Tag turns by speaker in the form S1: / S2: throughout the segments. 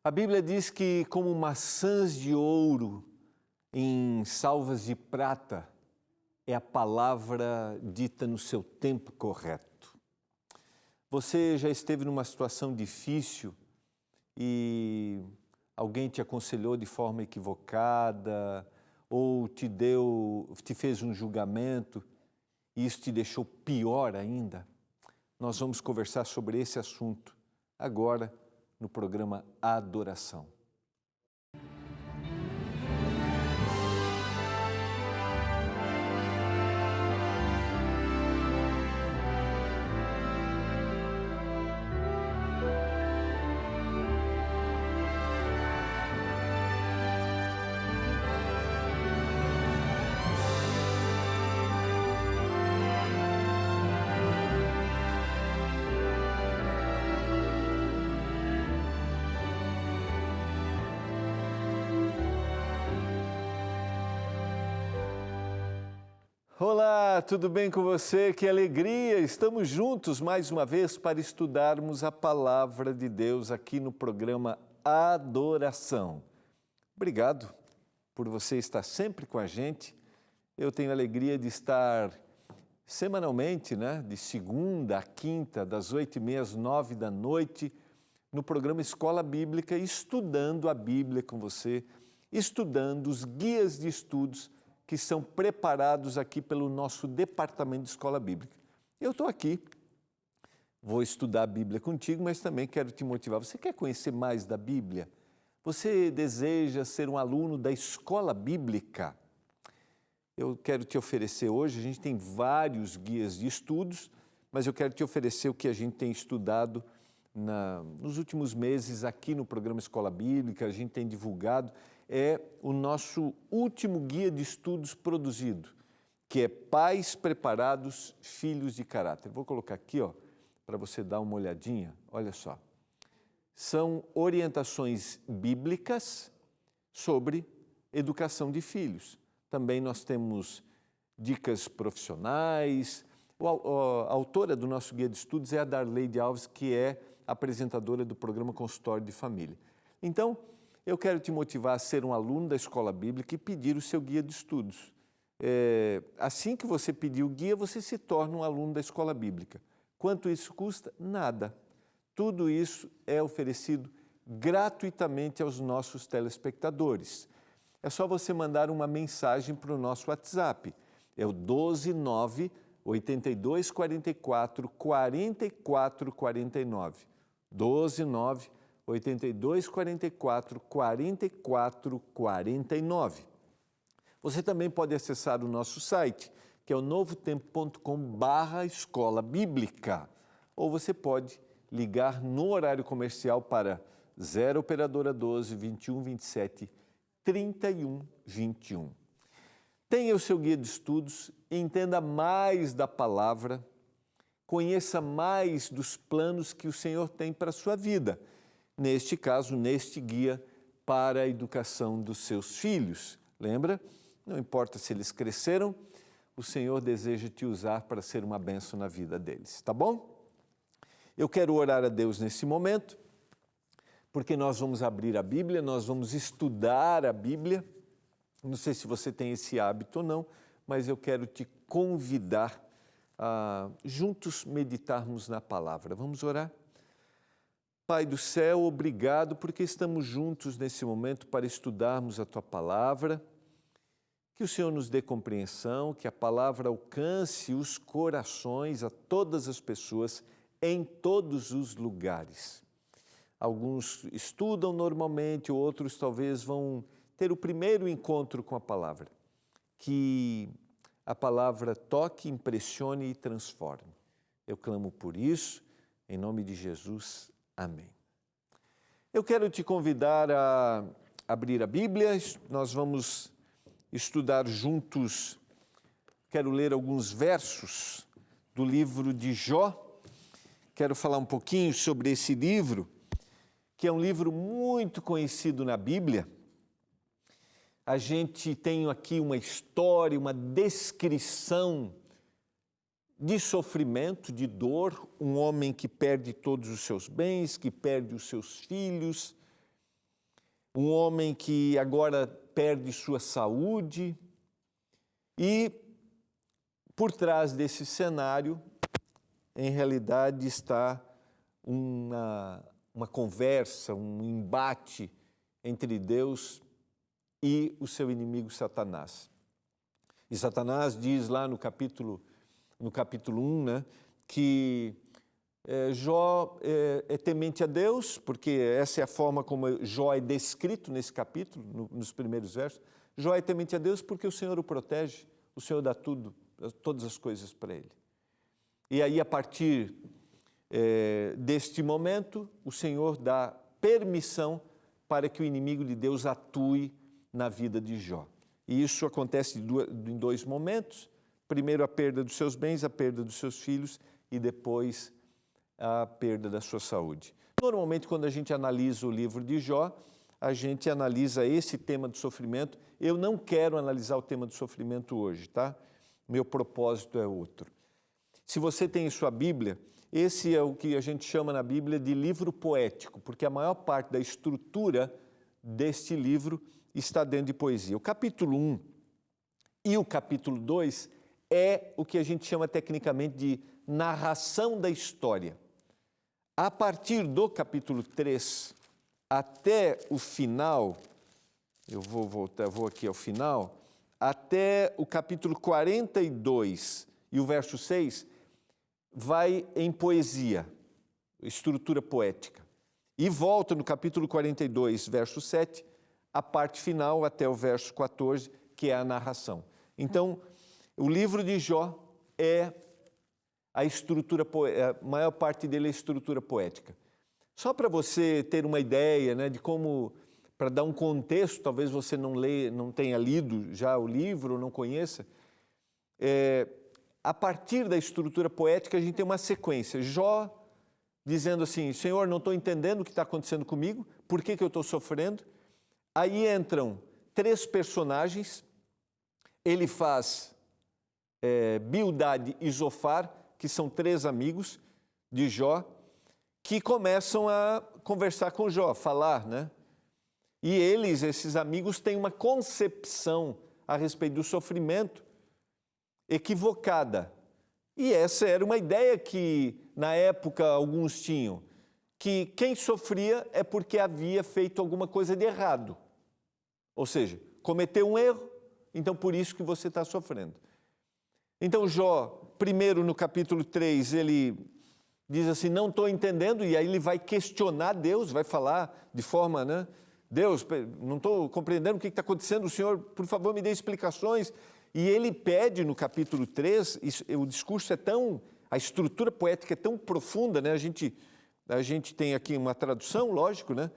S1: A Bíblia diz que como maçãs de ouro em salvas de prata é a palavra dita no seu tempo correto. Você já esteve numa situação difícil e alguém te aconselhou de forma equivocada ou te fez um julgamento e isso te deixou pior ainda? Nós vamos conversar sobre esse assunto agora no programa Adoração. Olá, tudo bem com você? Que alegria! Estamos juntos mais uma vez para estudarmos a Palavra de Deus aqui no programa Adoração. Obrigado por você estar sempre com a gente. Eu tenho a alegria de estar semanalmente, de segunda a quinta, das 8h30 às 9 da noite, no programa Escola Bíblica, estudando a Bíblia com você, estudando os guias de estudos que são preparados aqui pelo nosso Departamento de Escola Bíblica. Eu estou aqui, vou estudar a Bíblia contigo, mas também quero te motivar. Você quer conhecer mais da Bíblia? Você deseja ser um aluno da Escola Bíblica? Eu quero te oferecer hoje, a gente tem vários guias de estudos, mas eu quero te oferecer o que a gente tem estudado nos últimos meses aqui no programa Escola Bíblica, a gente tem divulgado, é o nosso último guia de estudos produzido, que é Pais Preparados, Filhos de Caráter. Vou colocar aqui, para você dar uma olhadinha, olha só. São orientações bíblicas sobre educação de filhos. Também nós temos dicas profissionais. A autora do nosso guia de estudos é a Darleide Alves, que é apresentadora do programa Consultório de Família. Então, eu quero te motivar a ser um aluno da Escola Bíblica e pedir o seu guia de estudos. Assim que você pedir o guia, você se torna um aluno da Escola Bíblica. Quanto isso custa? Nada. Tudo isso é oferecido gratuitamente aos nossos telespectadores. É só você mandar uma mensagem para o nosso WhatsApp. É o 129 8244 4449. 129 8244 4449. Você também pode acessar o nosso site, que é o novotempo.com/escola bíblica. Ou você pode ligar no horário comercial para 0 operadora 12 21 27 31 21. Tenha o seu guia de estudos, entenda mais da palavra, conheça mais dos planos que o Senhor tem para a sua vida. Neste caso, neste guia para a educação dos seus filhos. Lembra? Não importa se eles cresceram, o Senhor deseja te usar para ser uma bênção na vida deles, tá bom? Eu quero orar a Deus nesse momento, porque nós vamos abrir a Bíblia, nós vamos estudar a Bíblia. Não sei se você tem esse hábito ou não, mas eu quero te convidar a juntos meditarmos na palavra. Vamos orar? Pai do céu, obrigado porque estamos juntos nesse momento para estudarmos a Tua palavra. Que o Senhor nos dê compreensão, que a palavra alcance os corações a todas as pessoas em todos os lugares. Alguns estudam normalmente, outros talvez vão ter o primeiro encontro com a palavra. Que a palavra toque, impressione e transforme. Eu clamo por isso, em nome de Jesus. Amém. Eu quero te convidar a abrir a Bíblia, nós vamos estudar juntos, quero ler alguns versos do livro de Jó, quero falar um pouquinho sobre esse livro, que é um livro muito conhecido na Bíblia. A gente tem aqui uma história, uma descrição de sofrimento, de dor, um homem que perde todos os seus bens, que perde os seus filhos, um homem que agora perde sua saúde e por trás desse cenário, em realidade, está uma conversa, um embate entre Deus e o seu inimigo Satanás. E Satanás diz lá no capítulo 1, né, que Jó é temente a Deus, porque essa é a forma como Jó é descrito nesse capítulo, nos primeiros versos. Jó é temente a Deus porque o Senhor o protege, o Senhor dá tudo, todas as coisas para ele. E aí, a partir deste momento, o Senhor dá permissão para que o inimigo de Deus atue na vida de Jó. E isso acontece em dois momentos. Primeiro, a perda dos seus bens, a perda dos seus filhos e depois a perda da sua saúde. Normalmente, quando a gente analisa o livro de Jó, a gente analisa esse tema do sofrimento. Eu não quero analisar o tema do sofrimento hoje, tá? Meu propósito é outro. Se você tem em sua Bíblia, esse é o que a gente chama na Bíblia de livro poético, porque a maior parte da estrutura deste livro está dentro de poesia. O capítulo 1 e o capítulo 2 é o que a gente chama tecnicamente de narração da história. A partir do capítulo 3 até o final, eu vou aqui ao final, até o capítulo 42 e o verso 6, vai em poesia, estrutura poética. E volta no capítulo 42, verso 7, a parte final até o verso 14, que é a narração. Então, o livro de Jó é a maior parte dele é a estrutura poética. Só para você ter uma ideia, né, de como, para dar um contexto, talvez você não tenha lido já o livro, ou não conheça, a partir da estrutura poética a gente tem uma sequência. Jó dizendo assim, Senhor, não estou entendendo o que está acontecendo comigo, por que eu estou sofrendo? Aí entram três personagens, ele faz Bildade e Zofar, que são três amigos de Jó, que começam a conversar com Jó, falar, né? E eles, esses amigos, têm uma concepção a respeito do sofrimento equivocada. E essa era uma ideia que, na época, alguns tinham, que quem sofria é porque havia feito alguma coisa de errado. Ou seja, cometeu um erro, então por isso que você está sofrendo. Então Jó, primeiro no capítulo 3, ele diz assim, não estou entendendo, e aí ele vai questionar Deus, vai falar de forma, né? Deus, não estou compreendendo o que está acontecendo, o Senhor, por favor, me dê explicações. E ele pede no capítulo 3, o discurso é tão, a estrutura poética é tão profunda, né? A gente tem aqui uma tradução, lógico, né?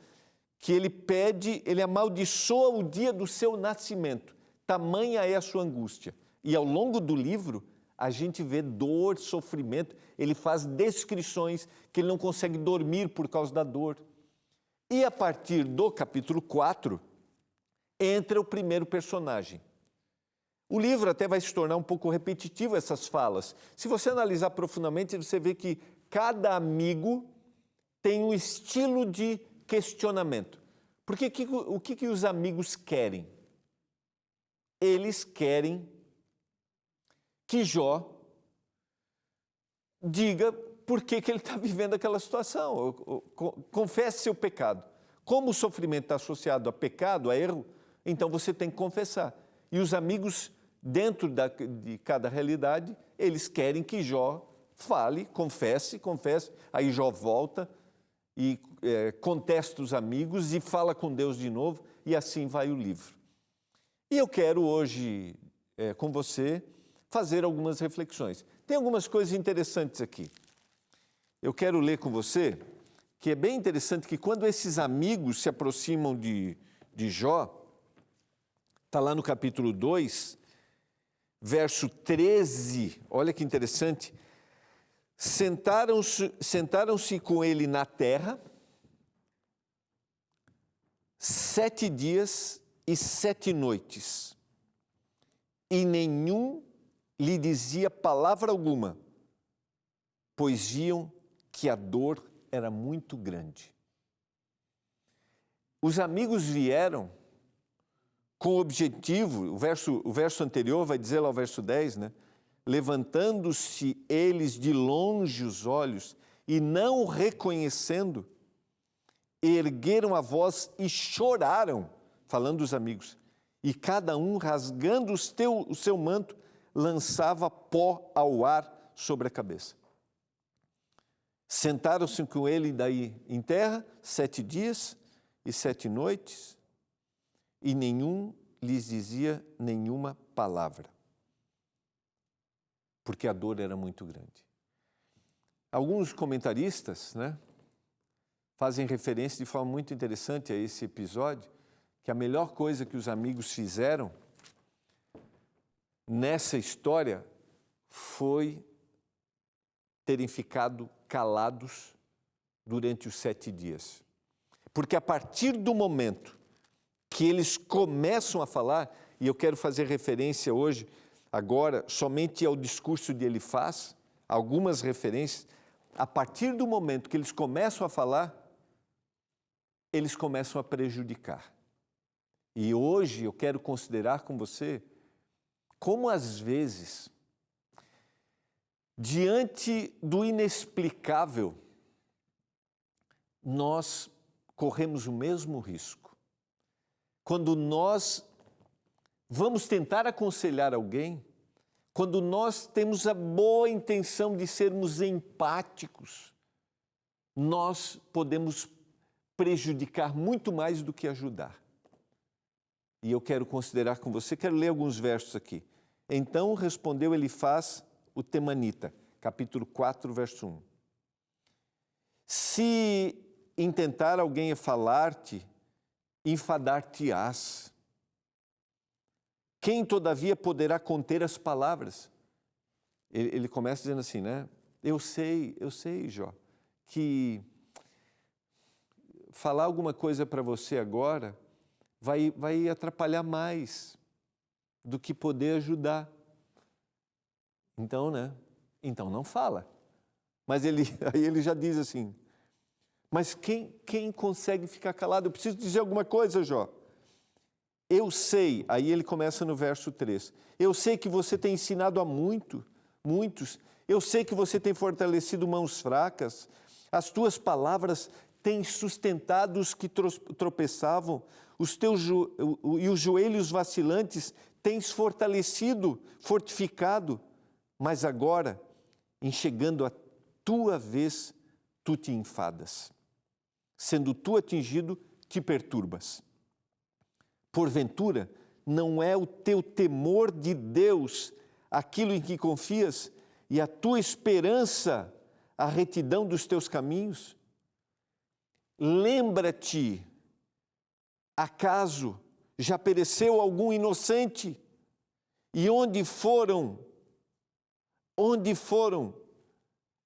S1: Que ele amaldiçoa o dia do seu nascimento, tamanha é a sua angústia. E ao longo do livro, a gente vê dor, sofrimento, ele faz descrições que ele não consegue dormir por causa da dor. E a partir do capítulo 4, entra o primeiro personagem. O livro até vai se tornar um pouco repetitivo, essas falas. Se você analisar profundamente, você vê que cada amigo tem um estilo de questionamento. Porque o que os amigos querem? Eles querem que Jó diga por que ele está vivendo aquela situação, confesse seu pecado. Como o sofrimento está associado a pecado, a erro, então você tem que confessar. E os amigos, dentro de cada realidade, eles querem que Jó fale, confesse, aí Jó volta e contesta os amigos e fala com Deus de novo, e assim vai o livro. E eu quero hoje, com você, fazer algumas reflexões. Tem algumas coisas interessantes aqui. Eu quero ler com você, que é bem interessante que quando esses amigos se aproximam de Jó, está lá no capítulo 2, verso 13, olha que interessante, sentaram-se com ele na terra 7 dias e 7 noites, e nenhum lhe dizia palavra alguma, pois viam que a dor era muito grande. Os amigos vieram com o objetivo, o verso anterior vai dizer lá o verso 10, né? Levantando-se eles de longe os olhos e não o reconhecendo, ergueram a voz e choraram, falando dos amigos. E cada um, rasgando o seu manto, lançava pó ao ar sobre a cabeça. Sentaram-se com ele daí em terra 7 dias e 7 noites, e nenhum lhes dizia nenhuma palavra, porque a dor era muito grande. Alguns comentaristas, né, fazem referência de forma muito interessante a esse episódio, que a melhor coisa que os amigos fizeram nessa história foi terem ficado calados durante os 7 dias. Porque a partir do momento que eles começam a falar, e eu quero fazer referência hoje, agora, somente ao discurso de Elifaz, algumas referências, a partir do momento que eles começam a falar, eles começam a prejudicar. E hoje eu quero considerar com você como às vezes, diante do inexplicável, nós corremos o mesmo risco. Quando nós vamos tentar aconselhar alguém, quando nós temos a boa intenção de sermos empáticos, nós podemos prejudicar muito mais do que ajudar. E eu quero considerar com você, quero ler alguns versos aqui. Então respondeu Elifaz, o temanita, capítulo 4, verso 1. Se intentar alguém a falar-te, enfadar-te-ás. Quem, todavia, poderá conter as palavras? Ele começa dizendo assim, né? Eu sei, Jó, que falar alguma coisa para você agora vai atrapalhar mais do que poder ajudar. Então, né? Então não fala. Mas aí ele já diz assim, mas quem consegue ficar calado? Eu preciso dizer alguma coisa, Jó. Eu sei, aí ele começa no verso 3, eu sei que você tem ensinado a muitos, eu sei que você tem fortalecido mãos fracas, as tuas palavras têm sustentado os que tropeçavam, e os joelhos vacilantes tens fortificado, mas agora, em chegando a tua vez, tu te enfadas. Sendo tu atingido, te perturbas. Porventura, não é o teu temor de Deus aquilo em que confias e a tua esperança a retidão dos teus caminhos? Lembra-te, acaso já pereceu algum inocente? E onde foram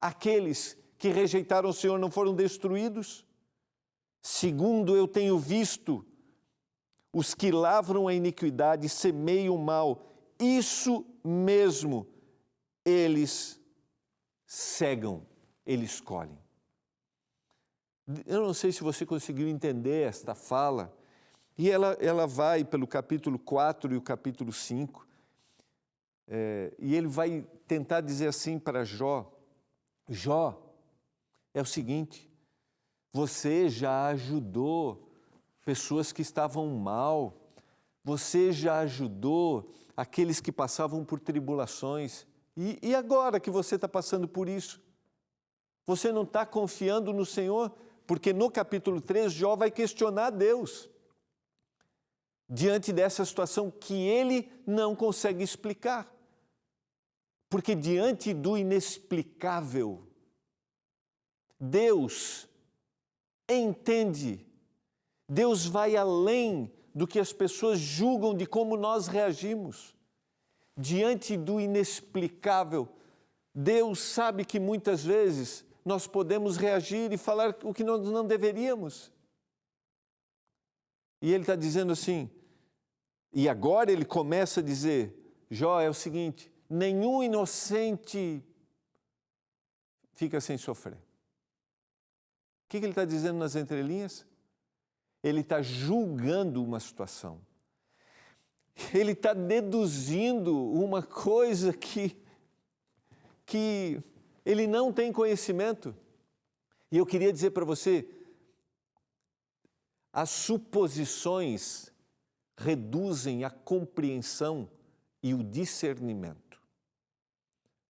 S1: aqueles que rejeitaram o Senhor, não foram destruídos? Segundo eu tenho visto, os que lavram a iniquidade semeiam o mal, isso mesmo eles cegam, eles colhem. Eu não sei se você conseguiu entender esta fala, e ela vai pelo capítulo 4 e o capítulo 5, e ele vai tentar dizer assim para Jó, Jó, é o seguinte, você já ajudou pessoas que estavam mal, você já ajudou aqueles que passavam por tribulações, e agora que você está passando por isso? Você não está confiando no Senhor? Porque no capítulo 3, Jó vai questionar Deus, diante dessa situação que ele não consegue explicar. Porque diante do inexplicável, Deus entende, Deus vai além do que as pessoas julgam de como nós reagimos. Diante do inexplicável, Deus sabe que muitas vezes nós podemos reagir e falar o que nós não deveríamos. E ele está dizendo assim, e agora ele começa a dizer, Jó, é o seguinte, nenhum inocente fica sem sofrer. O que ele está dizendo nas entrelinhas? ele está julgando uma situação. Ele está deduzindo uma coisa que ele não tem conhecimento. E eu queria dizer para você, as suposições reduzem a compreensão e o discernimento.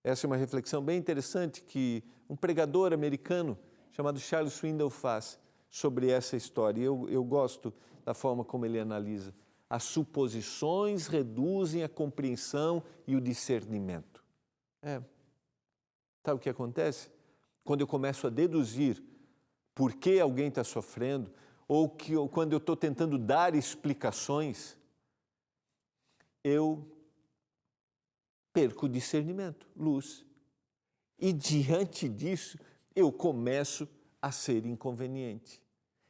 S1: Essa é uma reflexão bem interessante que um pregador americano chamado Charles Swindoll faz sobre essa história. Eu gosto da forma como ele analisa. As suposições reduzem a compreensão e o discernimento. Sabe o que acontece? Quando eu começo a deduzir por que alguém está sofrendo, ou quando eu estou tentando dar explicações, eu perco o discernimento, luz. E diante disso, eu começo a ser inconveniente.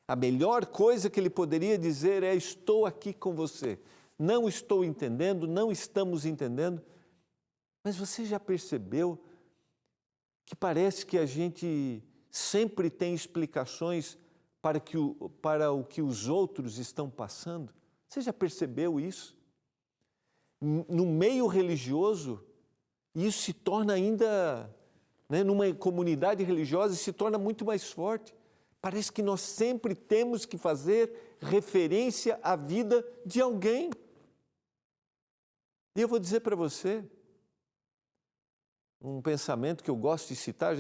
S1: A melhor coisa que ele poderia dizer é: estou aqui com você. Não estou entendendo, não estamos entendendo. Mas você já percebeu que parece que a gente sempre tem explicações para o que os outros estão passando? Você já percebeu isso? No meio religioso, isso se torna ainda, numa comunidade religiosa, se torna muito mais forte. Parece que nós sempre temos que fazer referência à vida de alguém. E eu vou dizer para você, um pensamento que eu gosto de citar,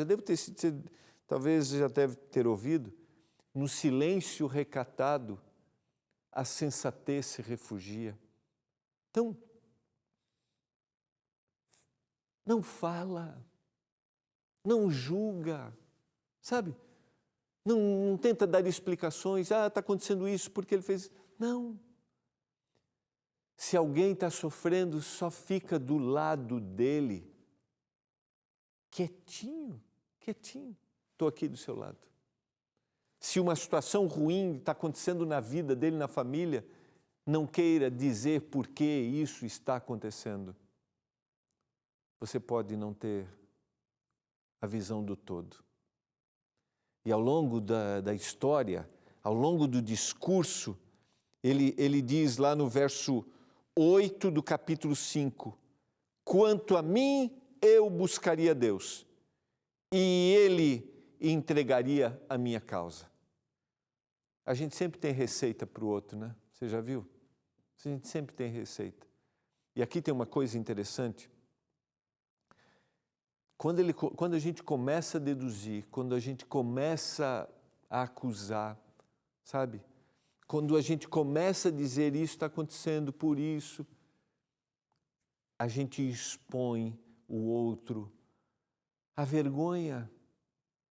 S1: talvez já deve ter ouvido: no silêncio recatado, a sensatez se refugia. Então, não fala, não julga, sabe? Não tenta dar explicações, está acontecendo isso porque ele fez. Não. Se alguém está sofrendo, só fica do lado dele, quietinho, quietinho. Estou aqui do seu lado. Se uma situação ruim está acontecendo na vida dele, na família, não queira dizer por que isso está acontecendo. Você pode não ter a visão do todo. E ao longo da história, ao longo do discurso, ele diz lá no verso 8 do capítulo 5, quanto a mim, eu buscaria Deus, e Ele entregaria a minha causa. A gente sempre tem receita para o outro, né? Você já viu? A gente sempre tem receita. E aqui tem uma coisa interessante. Quando a gente começa a deduzir, quando a gente começa a acusar, sabe? Quando a gente começa a dizer isso está acontecendo por isso, a gente expõe o outro à vergonha,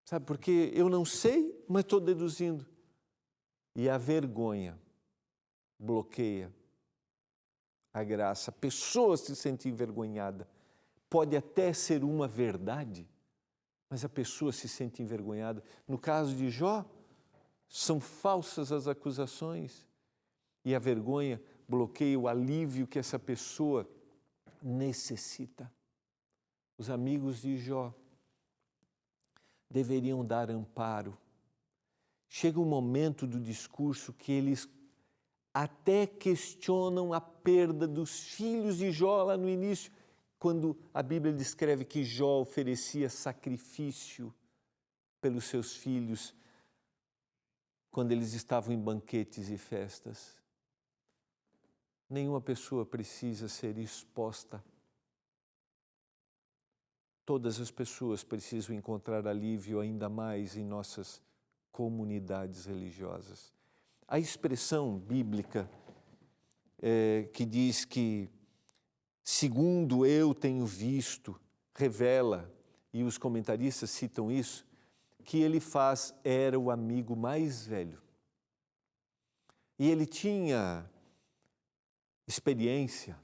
S1: sabe? Porque eu não sei, mas estou deduzindo. E a vergonha bloqueia a graça. A pessoa se sente envergonhada. Pode até ser uma verdade, mas a pessoa se sente envergonhada. No caso de Jó, são falsas as acusações e a vergonha bloqueia o alívio que essa pessoa necessita. Os amigos de Jó deveriam dar amparo. Chega um momento do discurso que eles até questionam a perda dos filhos de Jó lá no início, quando a Bíblia descreve que Jó oferecia sacrifício pelos seus filhos, quando eles estavam em banquetes e festas. Nenhuma pessoa precisa ser exposta. Todas as pessoas precisam encontrar alívio ainda mais em nossas comunidades religiosas. A expressão bíblica que diz que, segundo eu tenho visto, revela, e os comentaristas citam isso, que Elifaz era o amigo mais velho. E ele tinha experiência,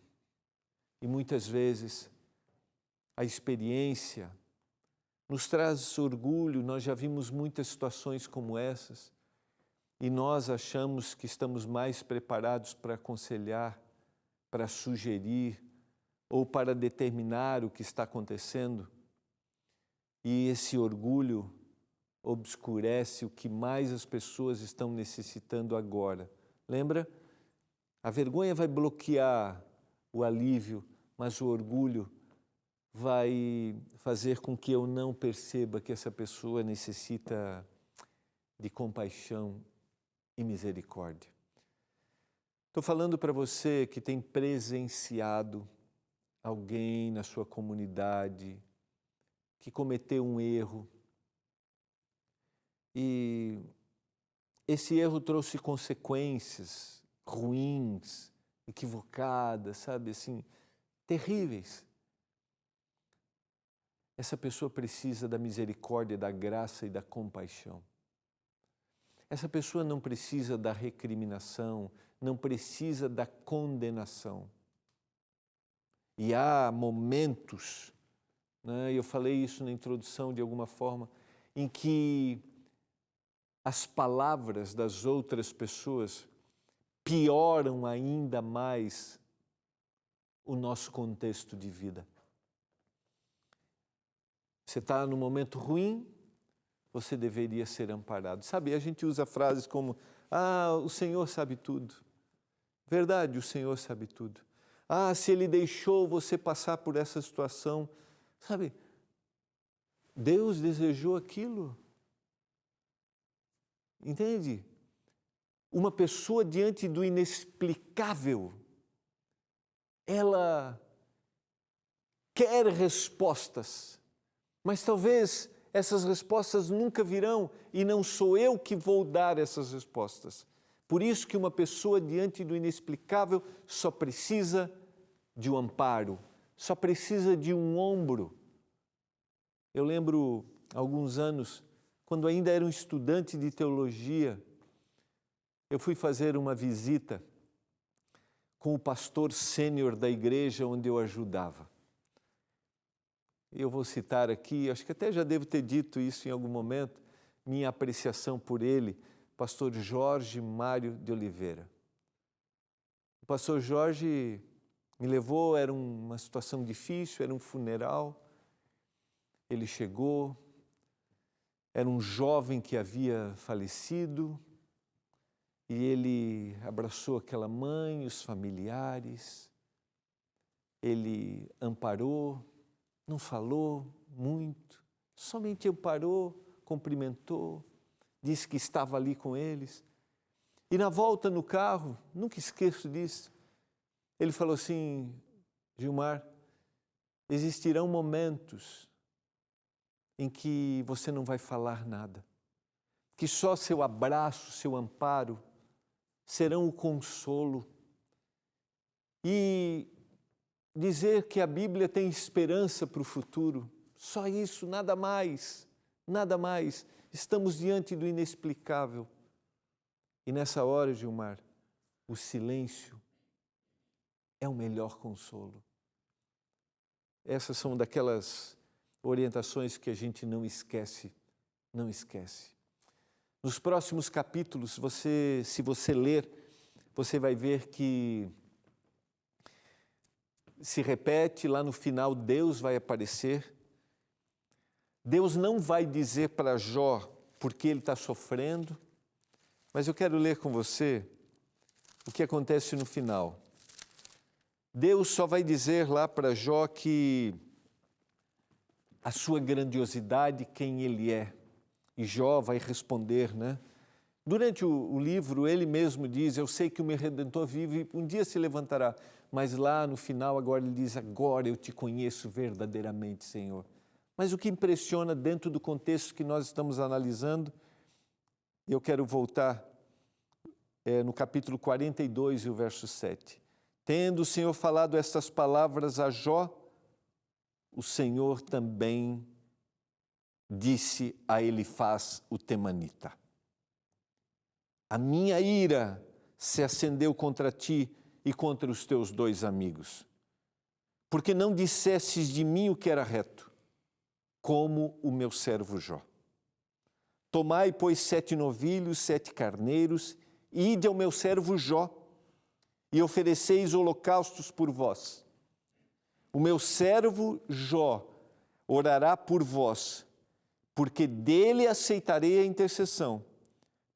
S1: e muitas vezes a experiência nos traz orgulho. Nós já vimos muitas situações como essas, e nós achamos que estamos mais preparados para aconselhar, para sugerir, ou para determinar o que está acontecendo. E esse orgulho obscurece o que mais as pessoas estão necessitando agora. Lembra? A vergonha vai bloquear o alívio, mas o orgulho vai fazer com que eu não perceba que essa pessoa necessita de compaixão e misericórdia. Estou falando para você que tem presenciado alguém na sua comunidade que cometeu um erro e esse erro trouxe consequências ruins, equivocadas, sabe, assim, terríveis. Essa pessoa precisa da misericórdia, da graça e da compaixão. Essa pessoa não precisa da recriminação, não precisa da condenação. E há momentos, né, eu falei isso na introdução de alguma forma, em que as palavras das outras pessoas pioram ainda mais o nosso contexto de vida. Você está num momento ruim, você deveria ser amparado. Sabe, a gente usa frases como, o Senhor sabe tudo. Verdade, o Senhor sabe tudo. Se Ele deixou você passar por essa situação, sabe, Deus desejou aquilo. Entende? Uma pessoa diante do inexplicável, ela quer respostas, mas talvez essas respostas nunca virão e não sou eu que vou dar essas respostas. Por isso que uma pessoa diante do inexplicável só precisa de um amparo, só precisa de um ombro. Eu lembro, há alguns anos, quando ainda era um estudante de teologia, eu fui fazer uma visita com o pastor sênior da igreja onde eu ajudava. Eu vou citar aqui, acho que até já devo ter dito isso em algum momento, minha apreciação por ele, pastor Jorge Mário de Oliveira. O pastor Jorge me levou, era uma situação difícil, era um funeral. Ele chegou, era um jovem que havia falecido, e ele abraçou aquela mãe, os familiares, ele amparou, não falou muito, somente amparou, cumprimentou, disse que estava ali com eles. E na volta no carro, nunca esqueço disso, ele falou assim, Gilmar, existirão momentos em que você não vai falar nada, que só seu abraço, seu amparo serão o consolo. E dizer que a Bíblia tem esperança para o futuro, só isso, nada mais, nada mais. Estamos diante do inexplicável. E nessa hora, Gilmar, o silêncio é o melhor consolo. Essas são daquelas orientações que a gente não esquece, não esquece. Nos próximos capítulos, se você ler, você vai ver que se repete, lá no final Deus vai aparecer. Deus não vai dizer para Jó porque ele está sofrendo, mas eu quero ler com você o que acontece no final. Deus só vai dizer lá para Jó que a sua grandiosidade, quem ele é. E Jó vai responder, né? Durante o livro, ele mesmo diz, eu sei que o meu Redentor vive e um dia se levantará. Mas lá no final, agora ele diz, agora eu te conheço verdadeiramente, Senhor. Mas o que impressiona dentro do contexto que nós estamos analisando, eu quero voltar no capítulo 42 e o verso 7. Tendo o Senhor falado estas palavras a Jó, o Senhor também disse a Elifaz o temanita, a minha ira se acendeu contra ti e contra os teus dois amigos, porque não dissestes de mim o que era reto, como o meu servo Jó. Tomai, pois, 7 novilhos, 7 carneiros, e ide ao meu servo Jó, e ofereceis holocaustos por vós. O meu servo Jó orará por vós, porque dele aceitarei a intercessão,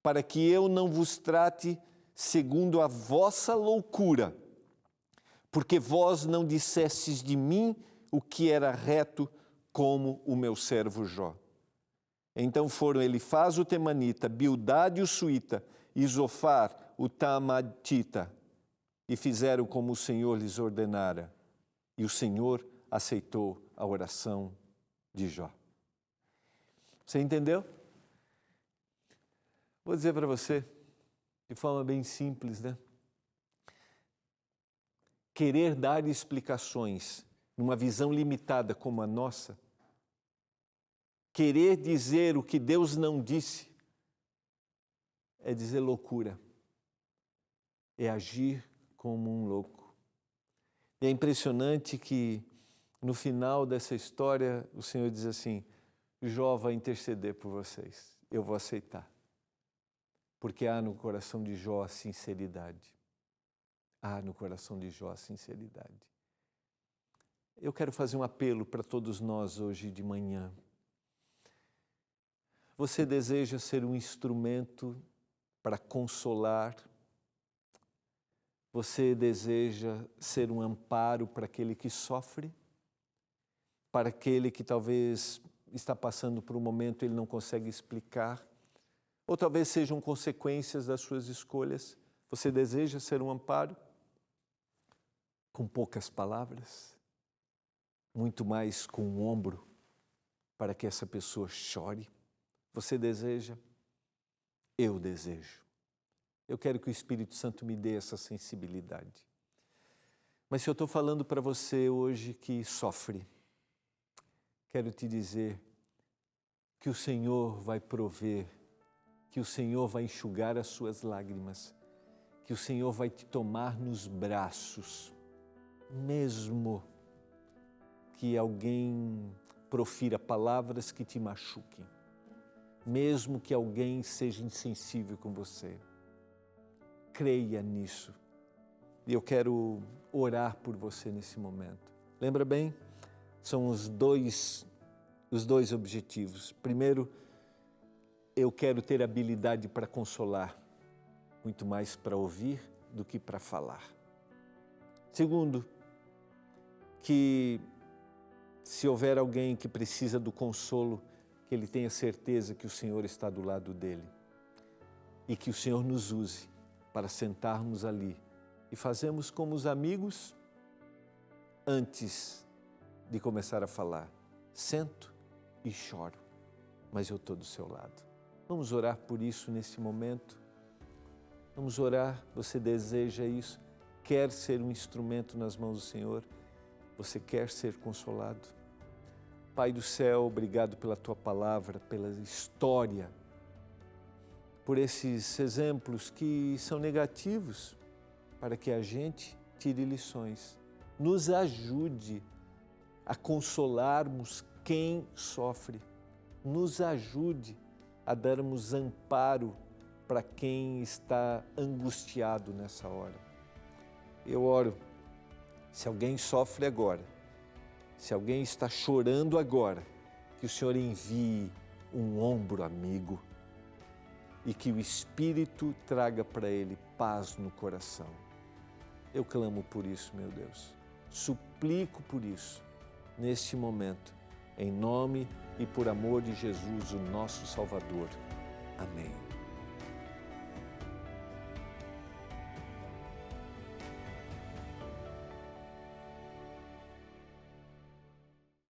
S1: para que eu não vos trate segundo a vossa loucura, porque vós não dissestes de mim o que era reto, como o meu servo Jó. Então foram Elifaz o temanita, Bildade o suíta, e Zofar o tamatita, e fizeram como o Senhor lhes ordenara. E o Senhor aceitou a oração de Jó. Você entendeu? Vou dizer para você, de forma bem simples, né? Querer dar explicações numa visão limitada como a nossa, querer dizer o que Deus não disse, é dizer loucura, é agir como um louco. E é impressionante que no final dessa história o Senhor diz assim: Jó vai interceder por vocês, eu vou aceitar. Porque há no coração de Jó a sinceridade. Há no coração de Jó a sinceridade. Eu quero fazer um apelo para todos nós hoje de manhã. Você deseja ser um instrumento para consolar? Você deseja ser um amparo para aquele que sofre? Para aquele que talvez está passando por um momento e ele não consegue explicar? Ou talvez sejam consequências das suas escolhas? Você deseja ser um amparo? Com poucas palavras? Muito mais com um ombro para que essa pessoa chore? Você deseja? Eu desejo. Eu quero que o Espírito Santo me dê essa sensibilidade. Mas se eu estou falando para você hoje que sofre, quero te dizer que o Senhor vai prover, que o Senhor vai enxugar as suas lágrimas, que o Senhor vai te tomar nos braços, mesmo que alguém profira palavras que te machuquem, mesmo que alguém seja insensível com você. Creia nisso. E eu quero orar por você nesse momento. Lembra bem? São os dois objetivos. Primeiro, eu quero ter habilidade para consolar, muito mais para ouvir do que para falar. Segundo, que se houver alguém que precisa do consolo, que ele tenha certeza que o Senhor está do lado dele e que o Senhor nos use para sentarmos ali e fazermos como os amigos antes de começar a falar. Sento e choro, mas eu estou do seu lado. Vamos orar por isso nesse momento. Vamos orar. Você deseja isso? Quer ser um instrumento nas mãos do Senhor? Você quer ser consolado? Pai do céu, obrigado pela Tua palavra, pela história, por esses exemplos que são negativos, para que a gente tire lições. Nos ajude a consolarmos quem sofre. Nos ajude a darmos amparo para quem está angustiado nessa hora. Eu oro, se alguém sofre agora, se alguém está chorando agora, que o Senhor envie um ombro amigo e que o Espírito traga para ele paz no coração. Eu clamo por isso, meu Deus. Suplico por isso, neste momento, em nome e por amor de Jesus, o nosso Salvador. Amém.